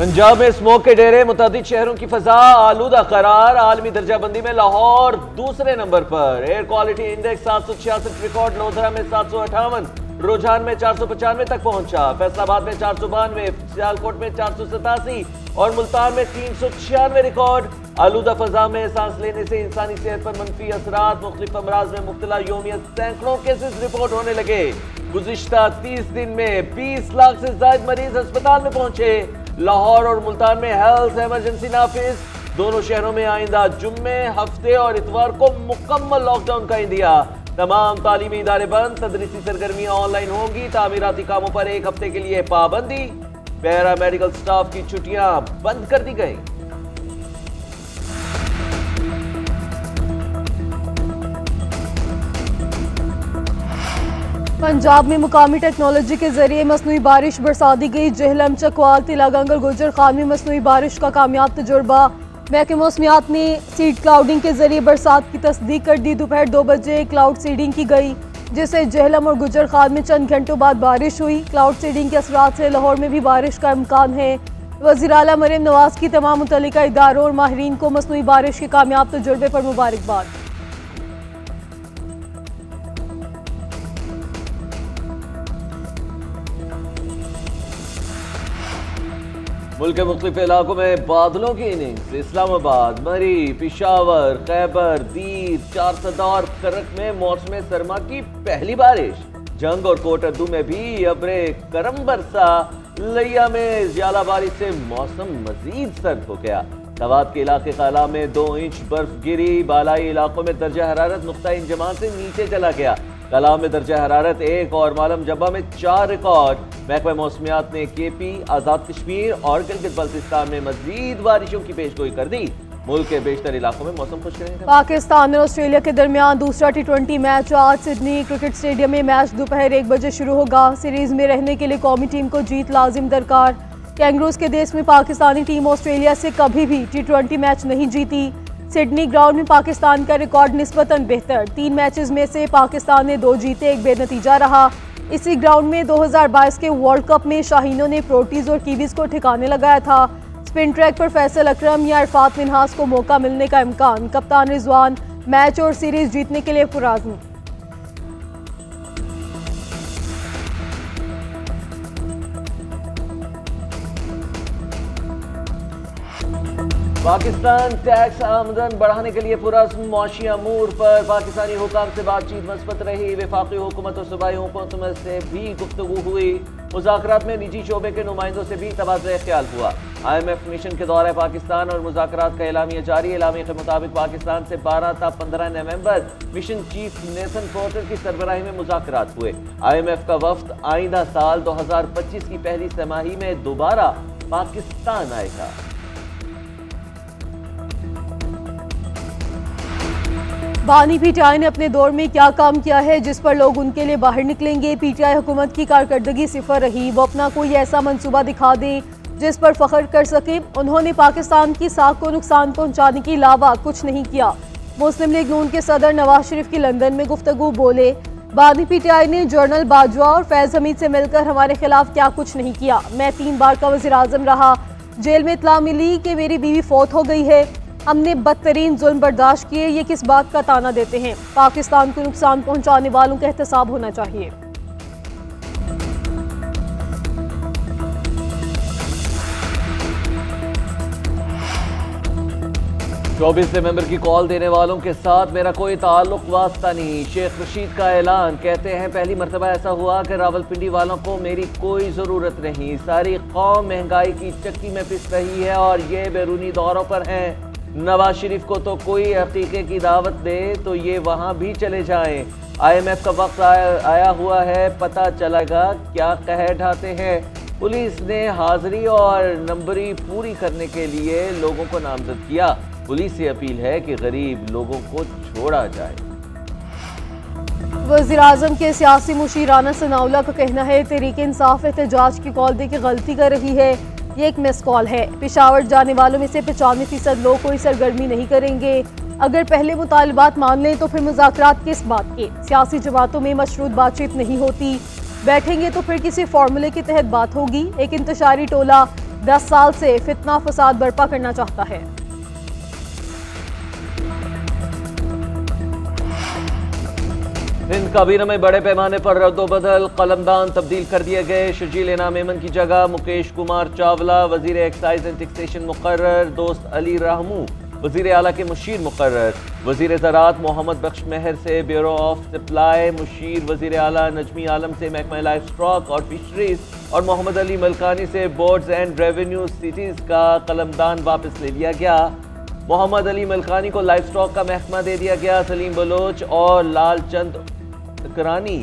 पंजाब में स्मोक के डेरे, मुतादिद शहरों की फजा आलूदा करार। आलमी दर्जाबंदी में लाहौर दूसरे नंबर पर। एयर क्वालिटी इंडेक्स 766 रिकॉर्ड, लोधरा में 758, रुझान में 495 तक पहुंचा। फैसलाबाद में 492, सियालकोट में 487 और मुल्तान में 396 रिकॉर्ड। आलूदा फजा में सांस लेने से इंसानी सेहत पर मनफी असरात, मुख्तलिफ अमराज में मुब्तला योमिया सैकड़ों केसेस रिपोर्ट होने लगे। गुज़िश्ता 30 दिन में 20 लाख से ज्यादा मरीज अस्पताल में पहुंचे। लाहौर और मुल्तान में हेल्थ इमरजेंसी नाफिज। दोनों शहरों में आइंदा जुम्मे, हफ्ते और इतवार को मुकम्मल लॉकडाउन का इंदिया। तमाम तालीमी इदारे बंद, तदरीसी सरगर्मियां ऑनलाइन होंगी। तामीराती कामों पर 1 हफ्ते के लिए पाबंदी। पैरा मेडिकल स्टाफ की छुट्टियां बंद कर दी गई। पंजाब में मुकामी टेक्नोलॉजी के जरिए मसनूई बारिश बरसा दी गई। जेहलम, चकवाल, तिलागंग और गुजर खान में मसनूई बारिश का कामयाब तजुर्बा। महकमे मौसमियात ने सीड क्लाउडिंग के जरिए बरसात की तस्दीक कर दी। दोपहर 2 बजे क्लाउड सीडिंग की गई, जिससे जेहलम और गुजर खान में चंद घंटों बाद बारिश हुई। क्लाउड सीडिंग के असरात से लाहौर में भी बारिश का इम्कान है। वज़ीर आला मरीम नवाज की तमाम मुतल्लिका इदारों और माहिरीन को मसनूई बारिश के कामयाब तजुर्बे पर मुबारकबाद। मुल्क के मुख्तलिफ इलाकों में बादलों की इनिंग्स। इस्लामाबाद, मरी, पिशावर, खैबर, दीर, चारसदा और करक में मौसम सरमा की पहली बारिश। जंग और कोटरदू में भी अब्रे करम बरसा। लिया में ज्यादा बारिश से मौसम मजीद सर्द हो गया। सवात के इलाके काला में 2 इंच बर्फ गिरी। बालाई इलाकों में दर्जा हरारत नुक्ता इंजमान से नीचे चला गया। कलाम में दर्जा हरारत 1 और मालम जब्बा में 4 रिकॉर्ड। महकमा मौसमियात ने केपी, आजाद कश्मीर और गिलगित बल्तिस्तान में मजीद बारिशों की पेशगोई कर दी। मुल्क के बेशतर इलाकों में मौसम खुश रहेगा। पाकिस्तान और ऑस्ट्रेलिया के दरमियान दूसरा T20 मैच आज सिडनी क्रिकेट स्टेडियम में मैच दोपहर 1 बजे शुरू होगा। सीरीज में रहने के लिए कौमी टीम को जीत लाजिम दरकार। कैंगरूज के देश में पाकिस्तानी टीम ऑस्ट्रेलिया से कभी भी T20 मैच नहीं जीती। सिडनी ग्राउंड में पाकिस्तान का रिकॉर्ड निस्बतन बेहतर। 3 मैचेस में से पाकिस्तान ने 2 जीते, 1 बेनतीजा रहा। इसी ग्राउंड में 2022 के वर्ल्ड कप में शाहीनों ने प्रोटीज और कीवीज को ठिकाने लगाया था। स्पिन ट्रैक पर फैसल अकरम या इरफात मिन्हास को मौका मिलने का इम्कान। कप्तान रिजवान मैच और सीरीज जीतने के लिए पुराज़्म। पाकिस्तान टैक्स आमदन बढ़ाने के लिए पुरस्म। मुआशी अमूर पर पाकिस्तानी हुकाम से बातचीत मस्बत रही। वफाकी हुकूमत और सूबाई हुकूमत से भी गुफ्तगू हुई। मुज़ाकरात में निजी शोबे के नुमाइंदों से भी तबादला ख्याल हुआ। IMF मिशन के दौरे पाकिस्तान और मुज़ाकरात का एलामिया जारी। एलामिया के मुताबिक पाकिस्तान से 12 ta 15 नवंबर मिशन चीफ नेथन पोर्टर की सरबराही में मुज़ाकरात हुए। IMF का वफ्द आइंदा साल 2025 की पहली तिमाही में दोबारा पाकिस्तान आएगा। बानी पीटीआई ने अपने दौर में क्या काम किया है जिस पर लोग उनके लिए बाहर निकलेंगे। पीटीआई हुकूमत की कारकर्दगी सिफर रही। वो अपना कोई ऐसा मंसूबा दिखा दे जिस पर फख्र कर सके। उन्होंने पाकिस्तान की साख को नुकसान पहुंचाने के अलावा कुछ नहीं किया। मुस्लिम लीग नून के सदर नवाज शरीफ की लंदन में गुफ्तगू। बोले, बानी पीटीआई ने जनरल बाजवा और फैज हमीद से मिलकर हमारे खिलाफ क्या कुछ नहीं किया। मैं 3 बार का वज़ीर आज़म रहा। जेल में इत्तला मिली कि मेरी बीवी फौत हो गई है। हमने बदतरीन जुल्म बर्दाश्त किए। ये किस बात का ताना देते हैं? पाकिस्तान को नुकसान पहुंचाने वालों का एहतसाब होना चाहिए। 24 नवंबर की कॉल देने वालों के साथ मेरा कोई ताल्लुक वास्ता नहीं। शेख रशीद का ऐलान। कहते हैं, पहली मरतबा ऐसा हुआ कि रावलपिंडी वालों को मेरी कोई ज़रूरत नहीं। सारी कौम महंगाई की चक्की में पिस रही है और ये बैरूनी दौरों पर हैं। नवाज शरीफ को तो कोई हकीक़े की दावत दे तो ये वहाँ भी चले जाएं। IMF का वक्त आया हुआ है, पता चलेगा क्या कह ढाते हैं। पुलिस ने हाजिरी और नंबरी पूरी करने के लिए लोगों को नामजद किया। पुलिस से अपील है कि गरीब लोगों को छोड़ा जाए। वज़ीर आज़म के सियासी मुशीर राना सनाउल्लाह का कहना है, तहरीक इंसाफ एहतजाज की कॉल दे के गलती कर रही है। ये एक मिस कॉल है। पेशावर जाने वालों में से 95% लोग कोई सरगर्मी नहीं करेंगे। अगर पहले मुतालबात मान लें तो फिर मुज़ाकरात किस बात के? सियासी जमातों में मशरूत बातचीत नहीं होती। बैठेंगे तो फिर किसी फार्मूले के तहत बात होगी। एक इंतशारी टोला 10 साल से फितना फसाद बर्पा करना चाहता है। सिंध काबीना में बड़े पैमाने पर रद्दोबदल, कलमदान तब्दील कर दिए गए। शर्जील इनाम मेमन की जगह मुकेश कुमार चावला वजीर एक्साइज एंड टैक्सेशन मुकर्रर, दोस्त अली रहमू वजीर आला के मुशीर मुकर्रर। वजीर ज़राअत मोहम्मद बख्श मेहर से ब्यूरो ऑफ सप्लाई मुशीर, वजीर आला नजमी आलम से महकमा लाइफ स्टॉक और फिशरीज और मोहम्मद अली मलकानी से बोर्ड्स एंड रेवेन्यू सिटीज का कलमदान वापस ले लिया गया। मोहम्मद अली मलकानी को लाइफ स्टॉक का महकमा दे दिया गया। सलीम बलोच और लाल चंद करानी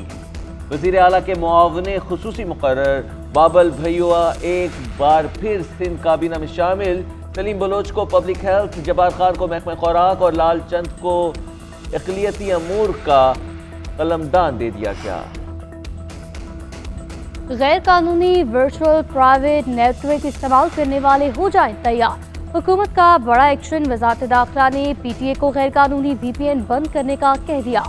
वजीर आला के मुआवने खुसूसी मुकर्रर। बाबल भैया एक बार फिर सिंध काबीना में शामिल। सलीम बलोच को पब्लिक हेल्थ, जब्बार खान को महकमा खुराक और लाल चंद को इकलियती अमूर का कलमदान दे दिया गया। गैर कानूनी वर्चुअल प्राइवेट नेटवर्क इस्तेमाल करने वाले हो जाएं तैयार। हुकूमत का बड़ा एक्शन। वजारत दाखिला ने PTA को गैर कानूनी VPN बंद करने का कह दिया।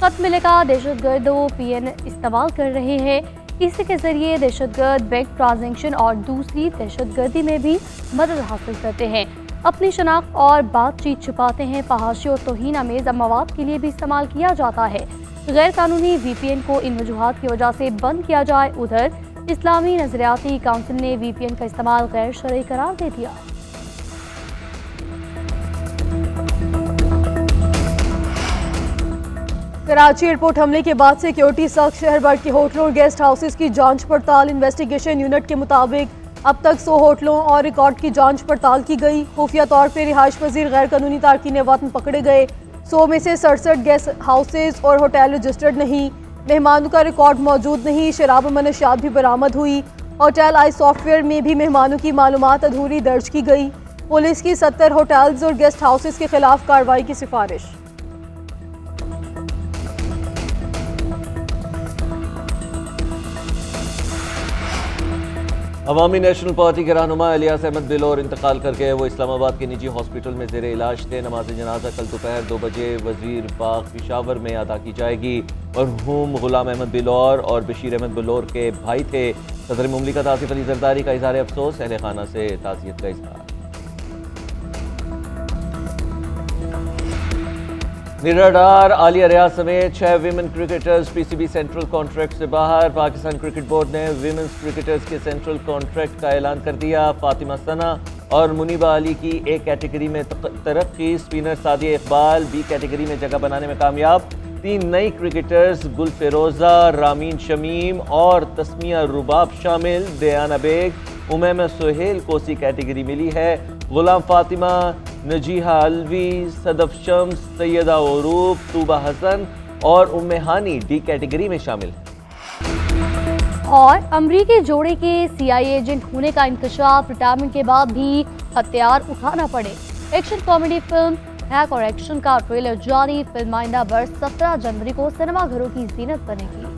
खत मिलेगा दहशतगर्द VPN इस्तेमाल कर रहे हैं, इसी के जरिए दहशतगर्द बैंक ट्रांजैक्शन और दूसरी दहशतगर्दी में भी मदद हासिल करते हैं। अपनी शनाख्त और बातचीत छुपाते हैं। फहाशी और तौहीन आमेज़ मवाद के लिए भी इस्तेमाल किया जाता है। गैर कानूनी VPN को इन वजूहात की वजह से बंद किया जाए। उधर इस्लामी नजरियाती काउंसिल ने VPN का इस्तेमाल गैर शरई करार दे दिया। कराची एयरपोर्ट हमले के बाद सिक्योरिटी सख्त। शहर भर के होटलों और गेस्ट हाउसेस की जांच पड़ताल। इन्वेस्टिगेशन यूनिट के मुताबिक अब तक 100 होटलों और रिकॉर्ड की जांच पड़ताल की गई। खुफिया तौर पर रिहाइश पजीर गैर कानूनी तारकीन वतन पकड़े गए। 100 में से 67 गेस्ट हाउसेज और होटल रजिस्टर्ड नहीं। मेहमानों का रिकॉर्ड मौजूद नहीं। शराब और मनशियात भी बरामद हुई। होटल आई सॉफ्टवेयर में भी मेहमानों की मालूमात अधूरी दर्ज की गई। पुलिस की 70 होटल्स और गेस्ट हाउसेज के खिलाफ कार्रवाई की सिफारिश। अवामी नेशनल पार्टी के रहनुमा इलियास अहमद बिलोर इंतकाल कर गए। वो इस्लामाबाद के निजी हॉस्पिटल में ज़ेरे इलाज थे। नमाज जनाजा कल दोपहर 2 बजे वजीर बाग पेशावर में अदा की जाएगी। मरहूम गुलाम अहमद बिलोर और बशीर अहमद बिलोर के भाई थे। सदर मुमलिकत आसिफ अली जरदारी का इज़हार अफसोस। अहले खाना से ताज़ियत का इज़हार। निराधार आलिया रियाज समेत 6 women cricketers PCB central contract से बाहर। पाकिस्तान क्रिकेट बोर्ड ने विमेंस क्रिकेटर्स के सेंट्रल कॉन्ट्रैक्ट का ऐलान कर दिया। फातिमा सना और मुनीबा अली की A कैटेगरी में तरक्की। Spinner Sadia Iqbal B category में जगह बनाने में कामयाब। 3 नई क्रिकेटर्स गुल फेरोजा, रामीन शमीम और तस्मिया रुबाब शामिल। दयाना बेग, उमैमा सुहेल को C कैटेगरी मिली है। गुलाम फातिमा, नजीहा अलवी, सदफ शम्स, सैयदा उरूब, तूबा हसन और उम्मे हानी D कैटेगरी में शामिल। और अमरीकी जोड़े के CIA एजेंट होने का इंकशाफ। रिटायरमेंट के बाद भी हथियार उठाना पड़े। एक्शन कॉमेडी फिल्म हैक और एक्शन का ट्रेलर जारी। फिल्म आइंदा वर्ष 17 जनवरी को सिनेमाघरों की जीनत बनेगी।